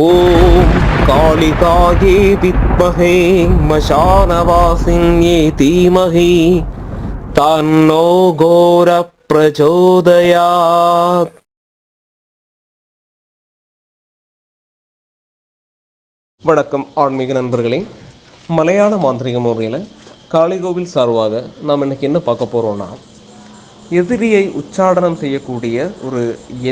ஓம் காளிகாயே வித்மஹே மசானவாசின்யே தீமஹி தன்னோ கோர பிரச்சோதயாத். வணக்கம் ஆன்மீக நண்பர்களே. மலையாள மாந்திரிக முறையில் காளிகோவில் சார்பாக நாம் இன்னைக்கு என்ன பார்க்க போகிறோம்னா, எதிரியை உச்சாடனம் செய்யக்கூடிய ஒரு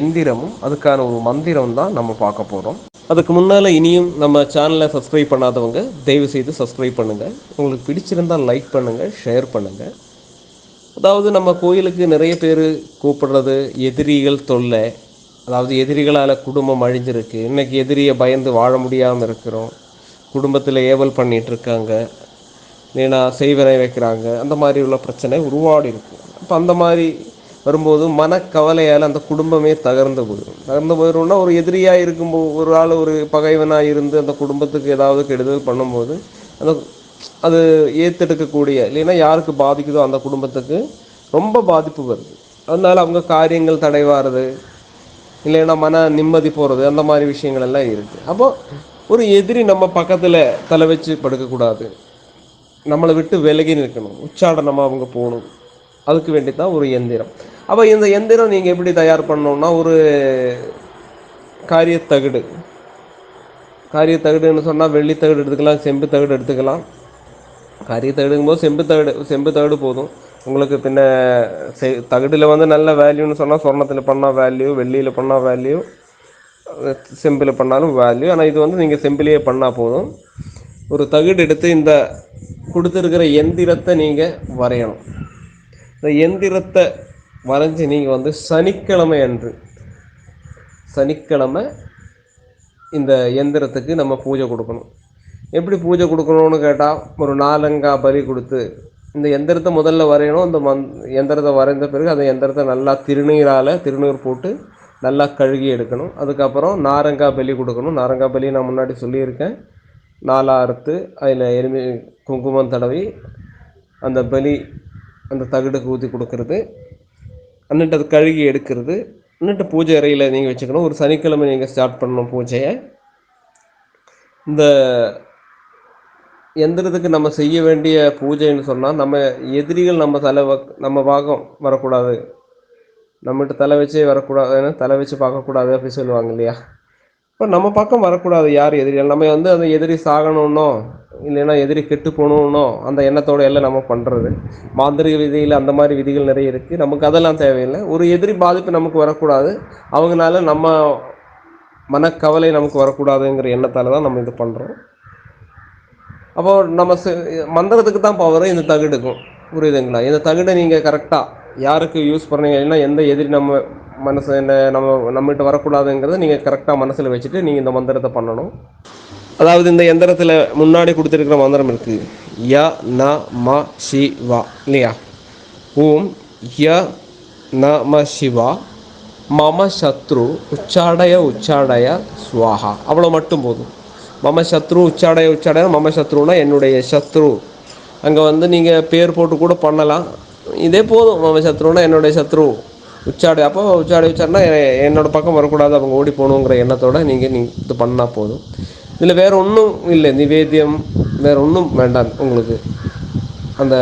எந்திரமும் அதுக்கான ஒரு மந்திரம் தான் நம்ம பார்க்க போகிறோம். அதுக்கு முன்னால் இனியும் நம்ம சேனலை சப்ஸ்கிரைப் பண்ணாதவங்க தயவு செய்து சப்ஸ்கிரைப் பண்ணுங்கள். உங்களுக்கு பிடிச்சிருந்தால் லைக் பண்ணுங்கள், ஷேர் பண்ணுங்கள். அதாவது நம்ம கோயிலுக்கு நிறைய பேர் கூப்பிடுறது எதிரிகள் தொல்லை, அதாவது எதிரிகளால் குடும்பம் அழிஞ்சிருக்கு, இன்றைக்கி எதிரியை பயந்து வாழ முடியாமல் இருக்கிறோம், குடும்பத்தில் ஏவல் பண்ணிகிட்ருக்காங்க, இல்லைன்னா செய்வனை வைக்கிறாங்க, அந்த மாதிரி உள்ள பிரச்சனை உருவாடி இருக்கும். அப்போ அந்த மாதிரி வரும்போது மனக்கவலையால் அந்த குடும்பமே தகர்ந்து போயிடும்னா, ஒரு எதிரியாக இருக்கும்போது ஒரு ஆள் ஒரு பகைவனாக இருந்து அந்த குடும்பத்துக்கு ஏதாவது கெடுதல் பண்ணும்போது அந்த அது ஏற்றெடுக்கக்கூடிய, இல்லைன்னா யாருக்கு பாதிக்குதோ அந்த குடும்பத்துக்கு ரொம்ப பாதிப்பு வருது. அதனால் அவங்க காரியங்கள் தடைவாருது, இல்லைன்னா மன நிம்மதி போகிறது, அந்த மாதிரி விஷயங்கள் எல்லாம் இருக்குது. அப்போது ஒரு எதிரி நம்ம பக்கத்தில் தலை வச்சு படுக்கக்கூடாது, நம்மளை விட்டு விலகி நிற்கணும், உச்சாடனமாக அவங்க போகணும். அதுக்கு வேண்டி தான் ஒரு எந்திரம். அப்போ இந்த எந்திரம் நீங்கள் எப்படி தயார் பண்ணணும்னா, ஒரு காரியத்தகடுன்னு சொன்னால் வெள்ளி தகடு எடுத்துக்கலாம், செம்பு தகடு எடுத்துக்கலாம். காரியத்தகடுங்கும்போது செம்பு தகடு போதும் உங்களுக்கு. பின்ன தகடில் வந்து நல்ல வேல்யூன்னு சொன்னால் சொர்ணத்தில் பண்ணால் வேல்யூ, வெள்ளியில் பண்ணால் வேல்யூ, செம்பில் பண்ணாலும் வேல்யூ. ஆனால் இது வந்து நீங்கள் செம்பிலேயே பண்ணால் போதும். ஒரு தகடு எடுத்து இந்த கொடுத்துருக்கிற எந்திரத்தை நீங்கள் வரையணும். இந்த எந்திரத்தை வரைஞ்சி நீங்கள் வந்து சனிக்கிழமை இந்த எந்திரத்துக்கு நம்ம பூஜை கொடுக்கணும். எப்படி பூஜை கொடுக்கணும்னு கேட்டால், ஒரு 4 அங்காய் பலி கொடுத்து இந்த எந்திரத்தை முதல்ல வரையணும். இந்த எந்திரத்தை வரைந்த பிறகு அந்த எந்திரத்தை நல்லா திருநீர் போட்டு நல்லா கழுகி எடுக்கணும். அதுக்கப்புறம் நாரங்காய் பலி கொடுக்கணும். நாரங்காய் பலி நான் முன்னாடி சொல்லியிருக்கேன். 4 அறுத்து அதில் குங்குமம் தடவி அந்த பலி அந்த தகடுக்கு ஊற்றி கொடுக்கறது, அன்னிட்டு அது கழுகி எடுக்கிறது, அன்னிட்டு பூஜை அறையில் நீங்கள் வச்சுக்கணும். ஒரு சனிக்கிழமை நீங்கள் ஸ்டார்ட் பண்ணணும் பூஜையை. இந்த எந்திரத்துக்கு நம்ம செய்ய வேண்டிய பூஜைன்னு சொன்னால், நம்ம எதிரிகள் நம்ம பாகம் வரக்கூடாது, நம்மகிட்ட தலை வச்சே வரக்கூடாதுன்னு, தலை வச்சு பார்க்கக்கூடாது அப்படி சொல்லுவாங்க இல்லையா. இப்போ நம்ம பக்கம் வரக்கூடாது யார் எதிரிகள். நம்ம வந்து அந்த எதிரி சாகணுன்னோ, இல்லைன்னா எதிரி கெட்டு போகணுன்னோ அந்த எண்ணத்தோடு எல்லாம் நம்ம பண்ணுறது. மாந்திரிக விதியில் அந்த மாதிரி விதிகள் நிறைய இருக்குது. நமக்கு அதெல்லாம் தேவையில்லை. ஒரு எதிரி பாதிப்பு நமக்கு வரக்கூடாது, அவங்களால நம்ம மனக்கவலை நமக்கு வரக்கூடாதுங்கிற எண்ணத்தால் தான் நம்ம இது பண்ணுறோம். அப்போ நம்ம மந்திரத்துக்கு தான் பவர் இந்த தகடுக்கும், புரியுதுங்களா. இந்த தகடை நீங்கள் கரெக்டாக யாருக்கு யூஸ் பண்ணுறீங்க, இல்லைன்னா எந்த எதிரி நம்ம மனசு நம்மகிட்ட வரக்கூடாதுங்கிறத நீங்கள் கரெக்டாக மனசில் வச்சுட்டு நீங்கள் இந்த மந்திரத்தை பண்ணணும். அதாவது இந்த எந்திரத்தில் முன்னாடி கொடுத்துருக்கிற மந்திரம் இருக்குது, ய ந ம சிவா இல்லையா. ஓம் ய ந ம சிவா மம சத்ரு உச்சாடய ஸ்வாஹா. அவ்வளோ மட்டும் போதும். மம சத்ரு உச்சாடய மம சத்ருன்னா என்னுடைய சத்ரு. அங்கே வந்து நீங்கள் பேர் போட்டு கூட பண்ணலாம், இதே போதும். மம சத்ருன்னா என்னுடைய சத்ரு உச்சாடை. அப்போ உச்சாடனா என்னோடய பக்கம் வரக்கூடாது, அவங்க ஓடி போகணுங்கிற எண்ணத்தோடு நீங்கள் இது பண்ணால் போதும். இதில் வேறு ஒன்றும் இல்லை, நிவேத்தியம் வேறு ஒன்றும் வேண்டாம் உங்களுக்கு. அந்த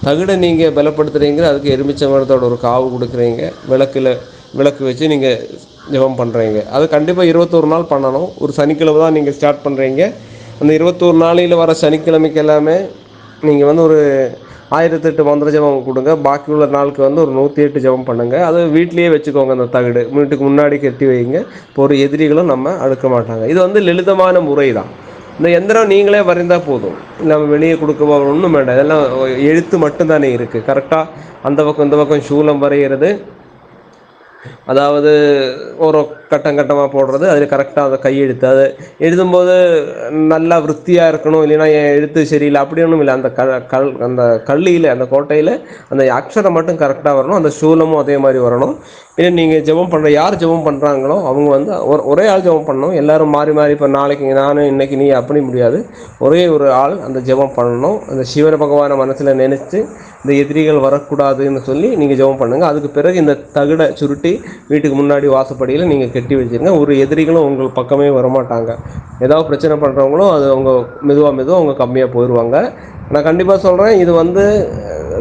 தகடை நீங்கள் பலப்படுத்துகிறீங்க, அதுக்கு எலுமிச்சம்பழத்தோட ஒரு காவு கொடுக்குறீங்க, விளக்கு வச்சு நீங்கள் ஜெபம் பண்ணுறீங்க. அது கண்டிப்பாக 21 நாள் பண்ணணும். ஒரு சனிக்கிழமை தான் நீங்கள் ஸ்டார்ட் பண்ணுறீங்க. அந்த 21 நாளையில் வர சனிக்கிழமைக்கு எல்லாமே நீங்கள் வந்து ஒரு 1008 மந்திர ஜபம் கொடுங்க. பாக்கி உள்ள நாளுக்கு வந்து ஒரு 108 ஜபம் பண்ணுங்கள். அது வீட்லேயே வச்சுக்கோங்க. அந்த தகடு வீட்டுக்கு முன்னாடி கட்டி வைங்க. இப்போ ஒரு எதிரிகளும் நம்ம அடுக்க மாட்டாங்க. இது வந்து லலிதமான முறை தான். இந்த எந்திரம் நீங்களே வரைந்தால் போதும், நம்ம வெளியே கொடுக்க ஒன்றும் வேண்டாம். இதெல்லாம் எழுத்து மட்டும்தானே இருக்குது. கரெக்டாக அந்த பக்கம் இந்த பக்கம் சூலம் வரைகிறது, அதாவது ஒரு கட்டமாக போடுறது, அதில் கரெக்டாக அதை கையெழுத்து, அதை எழுதும்போது நல்லா விற்த்தியாக இருக்கணும், இல்லைன்னா என் எழுத்து சரியில்லை அப்படி ஒன்றும் இல்லை. அந்த கல்லியில் அந்த கோட்டையில் அந்த அக்ஷரம் மட்டும் கரெக்டாக வரணும். அந்த சூலமும் அதே மாதிரி வரணும். இல்லை நீங்கள் ஜெபம் பண்ணுற யார் ஜெபம் பண்ணுறாங்களோ அவங்க வந்து ஒரே ஆள் ஜெபம் பண்ணணும். எல்லோரும் மாறி இப்போ நாளைக்கு நான் இன்னைக்கு நீ அப்படி முடியாது. ஒரே ஒரு ஆள் அந்த ஜெபம் பண்ணணும். அந்த சிவன பகவானை மனசில் நினைச்சு இந்த எதிரிகள் வரக்கூடாதுன்னு சொல்லி நீங்கள் ஜெபம் பண்ணுங்கள். அதுக்கு பிறகு இந்த தகடை சுருட்டி வீட்டுக்கு முன்னாடி வாசப்படியில் நீங்கள் கட்டி வச்சுருங்க. ஒரு எதிரிகளும் உங்கள் பக்கமே வரமாட்டாங்க. ஏதாவது பிரச்சனை பண்ணுறவங்களும் அது அவங்க மெதுவாக அவங்க கம்மியாக போயிடுவாங்க. நான் கண்டிப்பாக சொல்கிறேன், இது வந்து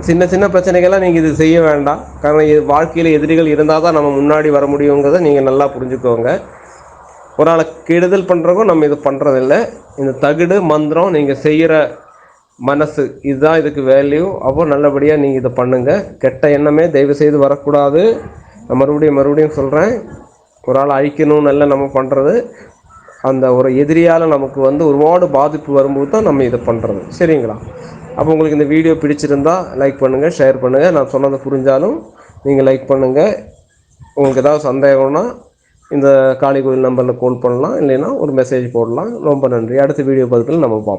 சின்ன சின்ன பிரச்சனைகள்லாம் நீங்கள் இது செய்ய வேண்டாம். காரணம் இது வாழ்க்கையில் எதிரிகள் இருந்தால் தான் நம்ம முன்னாடி வர முடியுங்கிறத நீங்கள் நல்லா புரிஞ்சுக்கோங்க. ஒரு ஆளை கெடுதல் பண்ணுறவங்க நம்ம இது பண்ணுறதில்ல. இந்த தகுடு மந்திரம் நீங்கள் செய்கிற மனசு இதுதான் இதுக்கு வேல்யூ. அப்போ நல்லபடியாக நீங்கள் இதை பண்ணுங்கள். கெட்ட எண்ணமே தயவுசெய்து வரக்கூடாது. நான் மறுபடியும் சொல்கிறேன், ஒரு ஆளை அழிக்கணும்னு எல்லாம் நம்ம பண்ணுறது அந்த ஒரு எதிரியால் நமக்கு வந்து ஒருபாடு பாதிப்பு வரும்போது தான் நம்ம இதை பண்ணுறது. சரிங்களா? அப்போ உங்களுக்கு இந்த வீடியோ பிடிச்சிருந்தா லைக் பண்ணுங்கள், ஷேர் பண்ணுங்கள். நான் சொன்னதை புரிஞ்சாலும் நீங்கள் லைக் பண்ணுங்கள். உங்களுக்கு ஏதாவது சந்தேகம்னா இந்த காளி கோயில் நம்பரில் கால் பண்ணலாம், இல்லைன்னா ஒரு மெசேஜ் போடலாம். ரொம்ப நன்றி. அடுத்த வீடியோ பதிவில் நம்ம பார்ப்போம்.